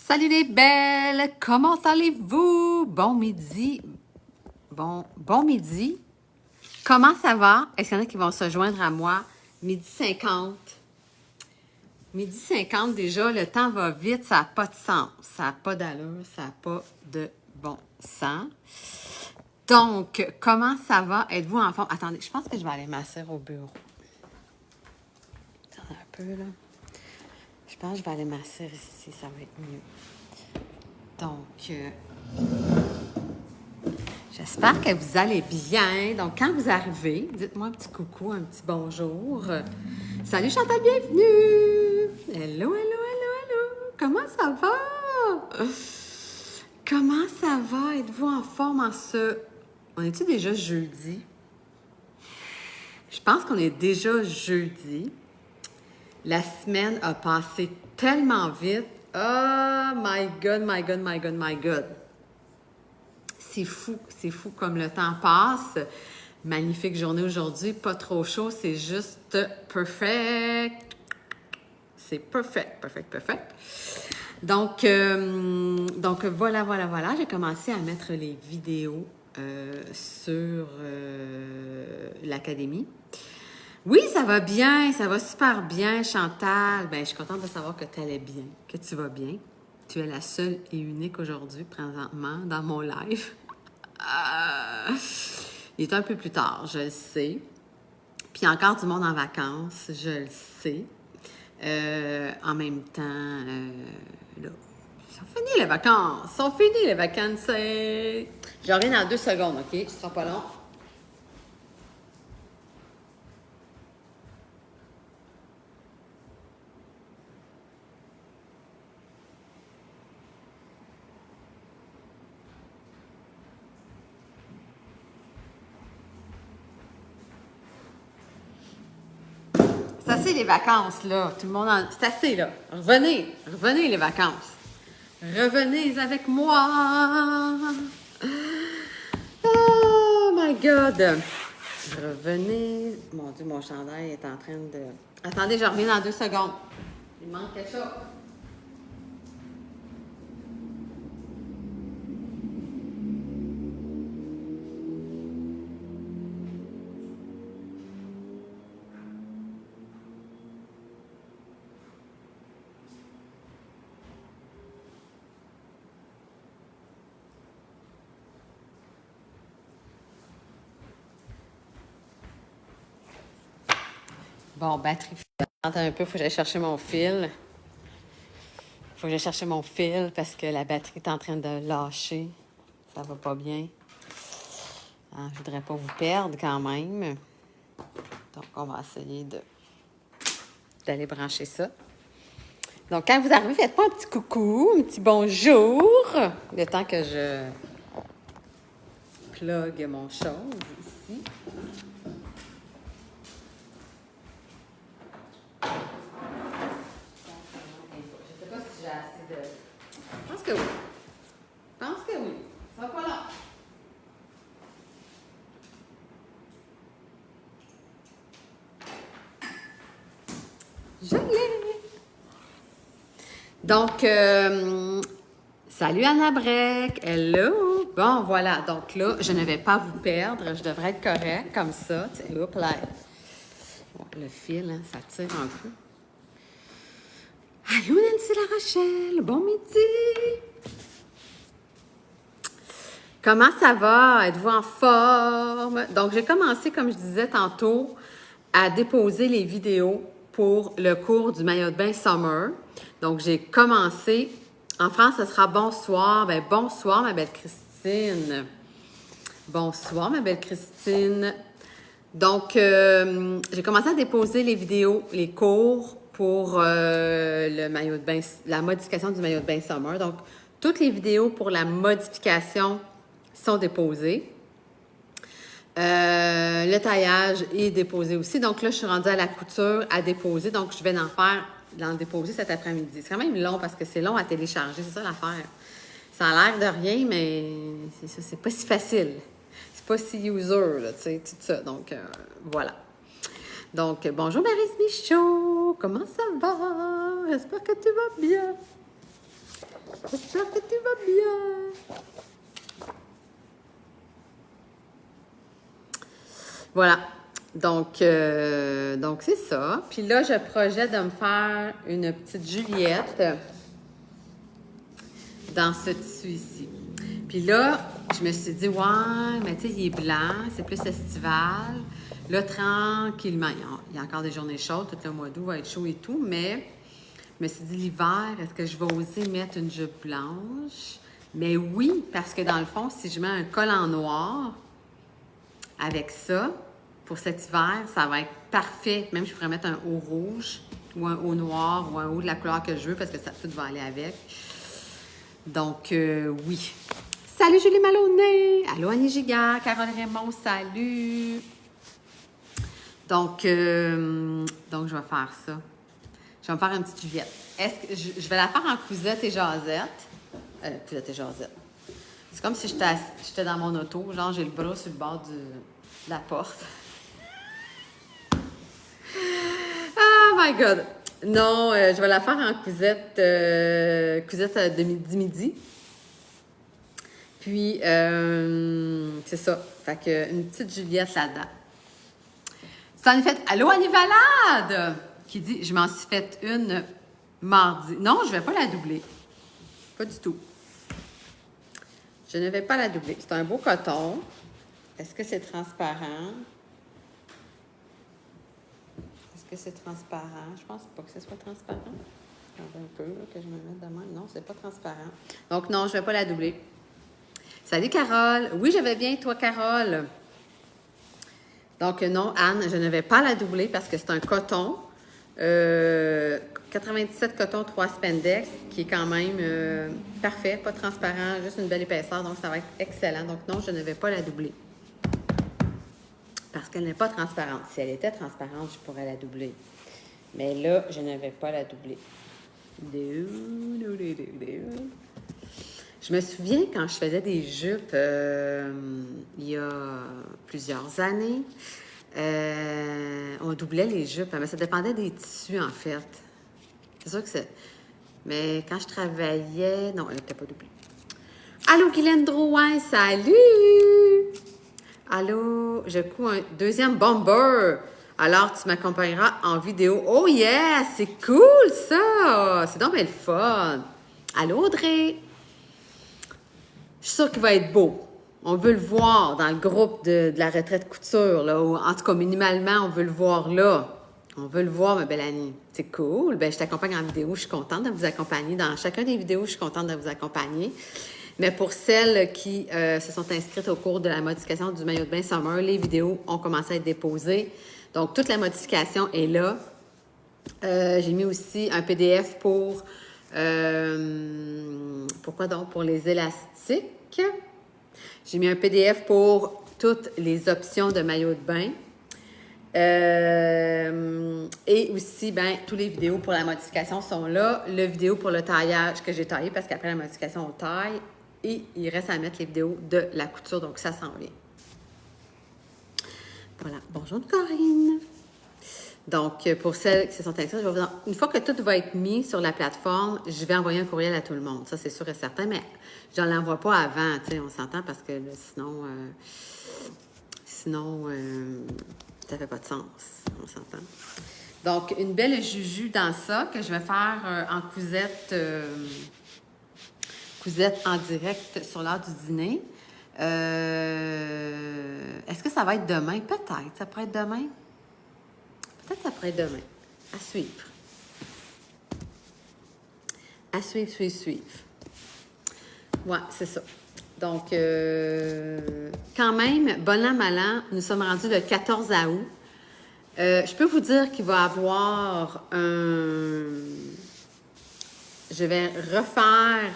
Salut les belles, comment allez-vous? Bon midi. Bon midi. Comment ça va? Est-ce qu'il y en a qui vont se joindre à moi? Midi 50. Midi 50 déjà, le temps va vite, ça n'a pas de sens. Ça n'a pas d'allure, ça n'a pas de bon sens. Donc, comment ça va? Êtes-vous en forme? Attendez, je pense que je vais aller m'asseoir au bureau. Attendez un peu, là. Je pense que je vais aller m'asseoir ici, ça va être mieux. Donc, j'espère que vous allez bien. Donc, quand vous arrivez, dites-moi un petit coucou, un petit bonjour. Salut Chantal, bienvenue! Hello, hello, hello, hello! Comment ça va? Comment ça va? Êtes-vous en forme en ce... On est-tu déjà jeudi? Je pense qu'on est déjà jeudi. La semaine a passé tellement vite. Oh my God, my God, my God, my God. C'est fou comme le temps passe. Magnifique journée aujourd'hui, pas trop chaud, c'est juste perfect. C'est perfect. Donc voilà, j'ai commencé à mettre les vidéos sur l'académie. Oui, ça va bien, ça va super bien, Chantal. Ben, je suis contente de savoir que tu allais bien, que tu vas bien. Tu es la seule et unique aujourd'hui, présentement, dans mon live. Il est un peu plus tard, je le sais. Puis encore du monde en vacances, je le sais. En même temps, là, sont finies les vacances. Je reviens dans 2 secondes, OK? Ce sera pas long. C'est assez les vacances, là. Tout le monde en... C'est assez, là. Revenez les vacances. Revenez avec moi. Oh my God. Revenez. Mon Dieu, mon chandail est en train de... Attendez, je reviens dans 2 secondes. Il manque quelque chose. Bon, batterie. Attends un peu, il faut que j'aille chercher mon fil. Parce que la batterie est en train de lâcher. Ça va pas bien. Ah, je voudrais pas vous perdre quand même. Donc, on va essayer d'aller brancher ça. Donc, quand vous arrivez, faites-moi un petit coucou, un petit bonjour. Le temps que je plug mon chose ici. Je sais pas si j'ai assez de... Je pense que oui. Ça va pas là. Je l'ai. Donc, salut Anna Breck. Hello. Bon, voilà. Donc là, je ne vais pas vous perdre. Je devrais être correct comme ça. Hop là. Bon, le fil, hein, ça tire un peu. Allô Nancy La Rochelle. Bon midi. Comment ça va? Êtes-vous en forme? Donc, j'ai commencé, comme je disais tantôt, à déposer les vidéos pour le cours du maillot de bain Summer. Donc, j'ai commencé. En France, ce sera bonsoir. Ben, bonsoir, ma belle Christine. Bonsoir, ma belle Christine. Donc, j'ai commencé à déposer les vidéos, les cours pour le maillot de bain, la modification du maillot de bain Summer. Donc, toutes les vidéos pour la modification sont déposées. Le taillage est déposé aussi. Donc là, je suis rendue à la couture à déposer. Donc, je vais d'en déposer cet après-midi. C'est quand même long parce que c'est long à télécharger. C'est ça l'affaire. Ça a l'air de rien, mais c'est pas si facile. C'est pas si user, là, tu sais, tout ça. Donc, voilà. Donc, bonjour Maryse Michaud. Comment ça va? J'espère que tu vas bien. J'espère que tu vas bien. Voilà. Donc c'est ça. Puis là, je projette de me faire une petite Juliette dans ce tissu ici. Puis là, je me suis dit, ouais, mais tu sais, il est blanc, c'est plus estival. Là, tranquillement, il y a encore des journées chaudes, tout le mois d'août va être chaud et tout, mais je me suis dit, l'hiver, est-ce que je vais oser mettre une jupe blanche? Mais oui, parce que dans le fond, si je mets un col en noir avec ça, pour cet hiver, ça va être parfait. Même, je pourrais mettre un haut rouge ou un haut noir ou un haut de la couleur que je veux parce que ça tout va aller avec. Donc, oui. Salut Julie Maloney! Allô Annie Gigard, Carole Raymond, salut! Donc, je vais faire ça. Je vais me faire une petite Juliette. Est-ce que je vais la faire en cousette et jasette? Cousette et jasette. C'est comme si j'étais dans mon auto, genre j'ai le bras sur le bord de la porte. Oh my God! Non, je vais la faire en cousette de midi. Puis, c'est ça. Fait que une petite Juliette là-dedans. Tu t'en es fait... Allô, Annie Valade! Qui dit, je m'en suis fait une mardi. Non, je ne vais pas la doubler. Pas du tout. Je ne vais pas la doubler. C'est un beau coton. Est-ce que c'est transparent? Est-ce que c'est transparent? Je pense pas que ce soit transparent. Attends un peu, là, que je me mette de même. Non, c'est pas transparent. Donc, non, je ne vais pas la doubler. Salut, Carole. Oui, je vais bien, toi, Carole. Donc, non, Anne, je ne vais pas la doubler parce que c'est un coton. 97 coton, 3 spandex, qui est quand même parfait, pas transparent, juste une belle épaisseur. Donc, ça va être excellent. Donc, non, je ne vais pas la doubler. Parce qu'elle n'est pas transparente. Si elle était transparente, je pourrais la doubler. Mais là, je ne vais pas la doubler. Je me souviens quand je faisais des jupes il y a plusieurs années, on doublait les jupes, mais ça dépendait des tissus en fait. C'est sûr que c'est... Mais quand je travaillais... Non, elle n'était pas doublée. Allô, Guylaine Drouin, salut! Allô, je couds un deuxième bomber. Alors, tu m'accompagneras en vidéo. Oh yeah, c'est cool ça! C'est donc bien le fun. Allô, Audrey? Je suis sûre qu'il va être beau. On veut le voir dans le groupe de la retraite couture, là. Ou, en tout cas, minimalement, on veut le voir là. On veut le voir, ma belle Annie. C'est cool. Ben, je t'accompagne en vidéo. Je suis contente de vous accompagner. Dans chacun des vidéos, je suis contente de vous accompagner. Mais pour celles qui se sont inscrites au cours de la modification du maillot de bain Summer, les vidéos ont commencé à être déposées. Donc, toute la modification est là. J'ai mis aussi un PDF pour... pourquoi donc? Pour les élastiques. J'ai mis un PDF pour toutes les options de maillot de bain. Et aussi, ben, toutes les vidéos pour la modification sont là. Le vidéo pour le taillage que j'ai taillé, parce qu'après la modification, on taille. Et il reste à mettre les vidéos de la couture, donc ça s'en vient. Voilà. Bonjour Corinne. Donc, pour celles qui se sont inscrites, une fois que tout va être mis sur la plateforme, je vais envoyer un courriel à tout le monde. Ça, c'est sûr et certain, mais je ne l'envoie pas avant, tu sais, on s'entend, parce que là, sinon, ça ne fait pas de sens, on s'entend. Donc, une belle juju dans ça que je vais faire en cousette en direct sur l'heure du dîner. Est-ce que ça va être demain? Peut-être, ça pourrait être demain. Peut-être que ça pourrait être demain. À suivre. À suivre. Ouais, c'est ça. Donc, quand même, bon an, mal an, nous sommes rendus le 14 août. Je peux vous dire qu'il va y avoir un... Je vais refaire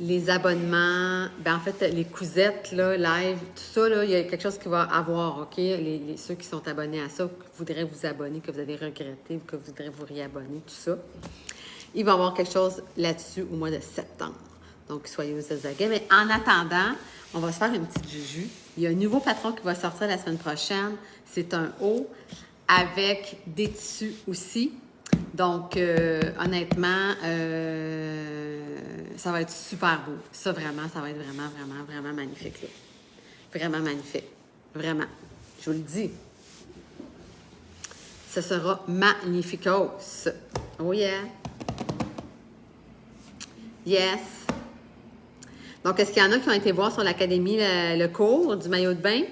les abonnements, ben en fait, les cousettes, là, live, tout ça, là, il y a quelque chose qui va avoir, OK? Ceux qui sont abonnés à ça, qui voudraient vous abonner, que vous avez regretté, ou que vous voudrez vous réabonner, tout ça. Il va y avoir quelque chose là-dessus au mois de septembre. Donc, soyez aux aguets. Mais en attendant, on va se faire une petite juju. Il y a un nouveau patron qui va sortir la semaine prochaine. C'est un haut avec des tissus aussi. Donc, honnêtement, ça va être super beau. Ça, vraiment, ça va être vraiment, vraiment, vraiment magnifique, là. Vraiment magnifique. Vraiment. Je vous le dis. Ce sera magnificos. Oh yeah. Yes. Donc, est-ce qu'il y en a qui ont été voir sur l'Académie le cours du maillot de bain?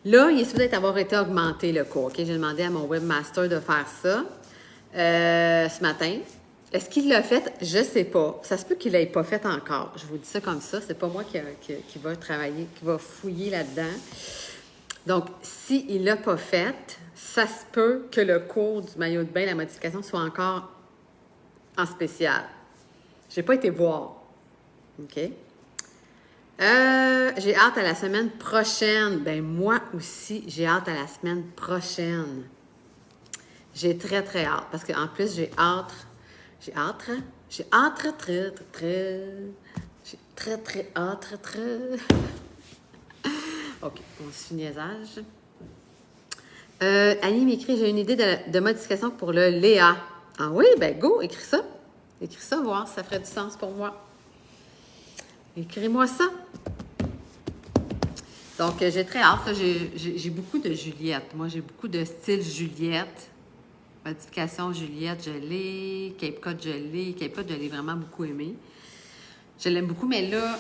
Là, il est supposé avoir été augmenté, le cours. Okay? J'ai demandé à mon webmaster de faire ça ce matin. Est-ce qu'il l'a fait? Je ne sais pas. Ça se peut qu'il ne l'ait pas fait encore. Je vous dis ça comme ça. C'est pas moi qui va travailler, qui va fouiller là-dedans. Donc, s'il ne l'a pas fait, ça se peut que le cours du maillot de bain, la modification, soit encore en spécial. Je n'ai pas été voir. OK? J'ai hâte à la semaine prochaine. Ben moi aussi, j'ai hâte à la semaine prochaine. J'ai très, très hâte. Parce qu'en plus, j'ai très, très. OK, on se fait niaisage. Annie m'écrit, j'ai une idée de modification pour le Léa. Ah oui? Ben go, écris ça. Écris ça, voir si ça ferait du sens pour moi. Écris-moi ça. Donc, j'ai très hâte. J'ai beaucoup de Juliette. Moi, j'ai beaucoup de style Juliette. Modification Juliette, je l'ai. Cape Cod, je l'ai. Cape Cod, je l'ai vraiment beaucoup aimé. Je l'aime beaucoup, mais là,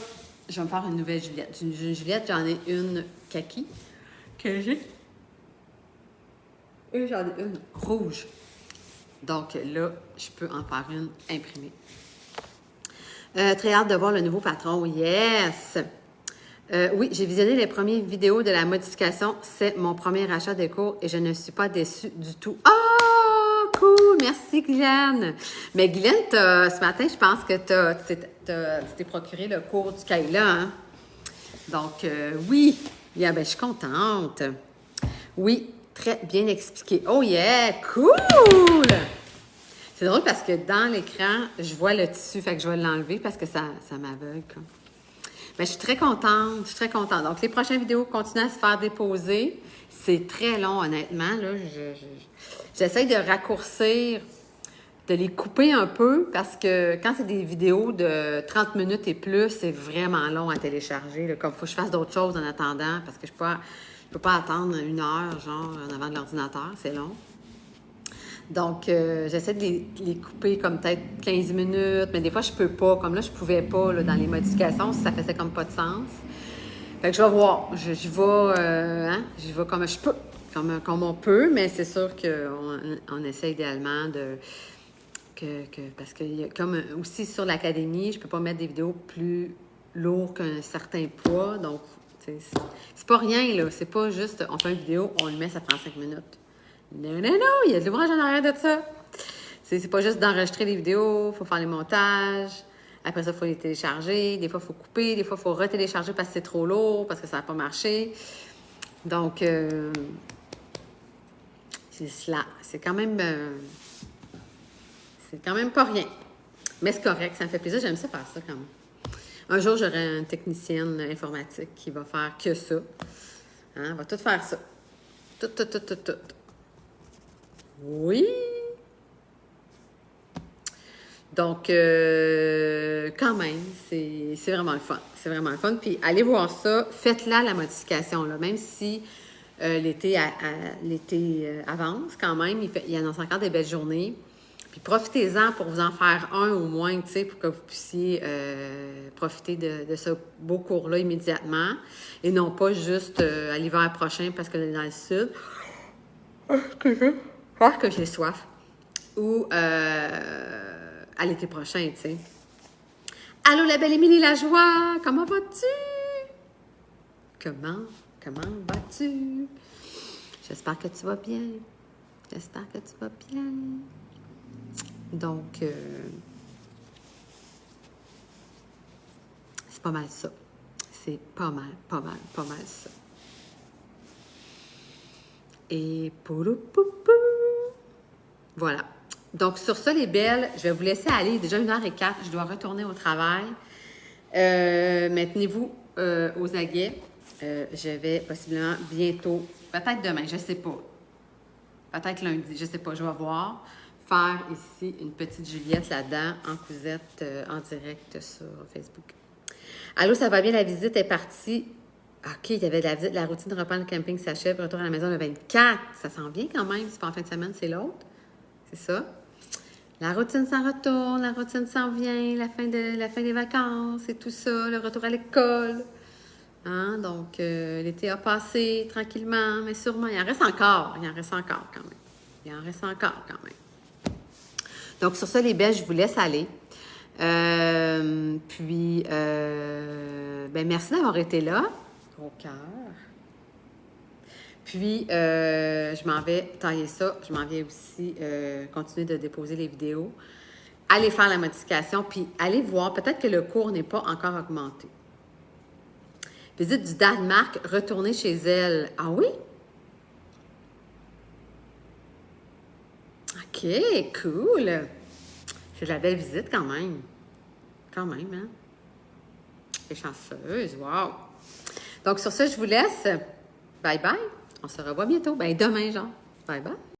je vais me faire une nouvelle Juliette. Une Juliette, j'en ai une kaki que j'ai. Et j'en ai une rouge. Donc là, je peux en faire une imprimée. Très hâte de voir le nouveau patron. Yes! Oui, j'ai visionné les premières vidéos de la modification. C'est mon premier achat de cours et je ne suis pas déçue du tout. Oh, cool! Merci, Guylaine! Mais Guylaine, ce matin, je pense que tu t'es procuré le cours du Kayla, hein? Donc, oui! Yeah, ben, je suis contente. Oui, très bien expliqué. Oh yeah! Cool! C'est drôle parce que dans l'écran, je vois le tissu, fait que je vais l'enlever parce que ça m'aveugle. Mais je suis très contente, Donc, les prochaines vidéos continuent à se faire déposer. C'est très long, honnêtement. Là, j'essaie de raccourcir, de les couper un peu parce que quand c'est des vidéos de 30 minutes et plus, c'est vraiment long à télécharger. Là, comme il faut que je fasse d'autres choses en attendant parce que je peux pas attendre 1 heure, genre, en avant de l'ordinateur. C'est long. Donc, j'essaie de les couper comme peut-être 15 minutes, mais des fois, je peux pas. Comme là, je pouvais pas là, dans les modifications, ça faisait comme pas de sens. Fait que je vais voir. J'y vais comme je peux, comme on peut, mais c'est sûr qu'on essaie idéalement parce que comme aussi sur l'Académie, je peux pas mettre des vidéos plus lourdes qu'un certain poids. Donc, c'est pas rien, là. C'est pas juste, on fait une vidéo, on le met, ça prend 5 minutes. Non, il y a de l'ouvrage en arrière de ça. C'est pas juste d'enregistrer les vidéos, il faut faire les montages. Après ça, il faut les télécharger. Des fois, il faut couper. Des fois, il faut retélécharger parce que c'est trop lourd, parce que ça n'a pas marché. Donc, c'est cela. C'est quand même pas rien. Mais c'est correct, ça me fait plaisir. J'aime ça faire ça quand même. Un jour, j'aurai une technicienne informatique qui va faire que ça. Hein? Elle va tout faire ça. Tout. Oui! Donc, quand même, c'est vraiment le fun. C'est vraiment le fun. Puis, allez voir ça. Faites-la, la modification. Là. Même si l'été avance quand même, il annonce encore des belles journées. Puis, profitez-en pour vous en faire un au moins, tu sais, pour que vous puissiez profiter de ce beau cours-là immédiatement. Et non pas juste à l'hiver prochain parce que dans le sud. Que j'ai soif. Ou à l'été prochain, tu sais. Allô, la belle Émilie Lajoie! Comment vas-tu? Comment vas-tu? J'espère que tu vas bien. Donc, c'est pas mal ça. C'est pas mal ça. Et voilà. Donc, sur ça, les belles, je vais vous laisser aller. Il est déjà 1h04. Je dois retourner au travail. Mais tenez-vous aux aguets. Je vais possiblement bientôt, peut-être demain, je ne sais pas. Peut-être lundi, je ne sais pas, je vais voir. faire ici une petite Juliette là-dedans en cousette en direct sur Facebook. Allô, ça va bien? La visite est partie. OK, il y avait la visite, la routine de repas de camping s'achève, retour à la maison le 24. Ça s'en vient quand même. C'est pas en fin de semaine, c'est l'autre. C'est ça. La routine s'en retourne, la routine s'en vient, la fin des vacances et tout ça, le retour à l'école. Hein? Donc, l'été a passé tranquillement, mais sûrement. Il en reste encore quand même. Il en reste encore quand même. Donc, sur ça, les belles, je vous laisse aller. Merci d'avoir été là. Gros cœur. Puis, je m'en vais tailler ça. Je m'en vais aussi continuer de déposer les vidéos. Allez faire la modification, puis allez voir. Peut-être que le cours n'est pas encore augmenté. Visite du Danemark, retourner chez elle. Ah oui? OK, cool. C'est de la belle visite quand même. Quand même, hein? C'est chanceuse, wow! Donc, sur ça, je vous laisse. Bye bye. On se revoit bientôt. Ben, demain, genre. Bye bye.